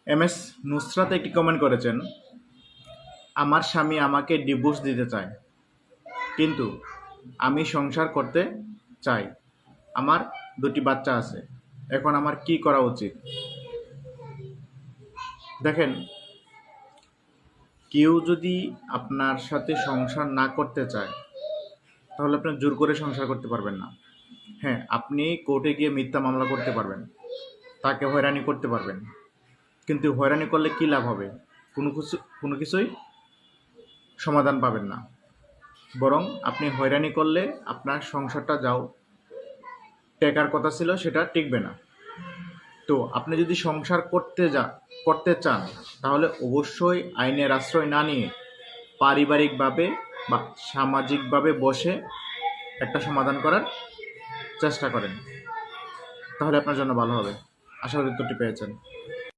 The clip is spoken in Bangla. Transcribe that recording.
MS নুসরাত একটি কমেন্ট করেছেন, আমার স্বামী আমাকে ডিভোর্স দিতে চায়, কিন্তু আমি সংসার করতে চাই। আমার 2টি বাচ্চা আছে। এখন আমার কি করা উচিত? দেখেন, কেউ যদি আপনার সাথে সংসার না করতে চায়, তাহলে আপনি জোর করে সংসার করতে পারবেন না। হ্যাঁ, আপনি কোর্টে গিয়ে মিথ্যা মামলা করতে পারবেন, তাকে হয়রানি করতে পারবেন, কিন্তু হয়রানি করলে কী লাভ হবে? কোনো কিছুই সমাধান পাবেন না। বরং আপনি হয়রানি করলে আপনার সংসারটা যাও টেকার কথা ছিল সেটা টিকবে না। তো আপনি যদি সংসার করতে চান, তাহলে অবশ্যই আইনের আশ্রয় না নিয়ে পারিবারিকভাবে বা সামাজিকভাবে বসে একটা সমাধান করার চেষ্টা করেন, তাহলে আপনার জন্য ভালো হবে। আশা করি উত্তরটি পেয়েছেন।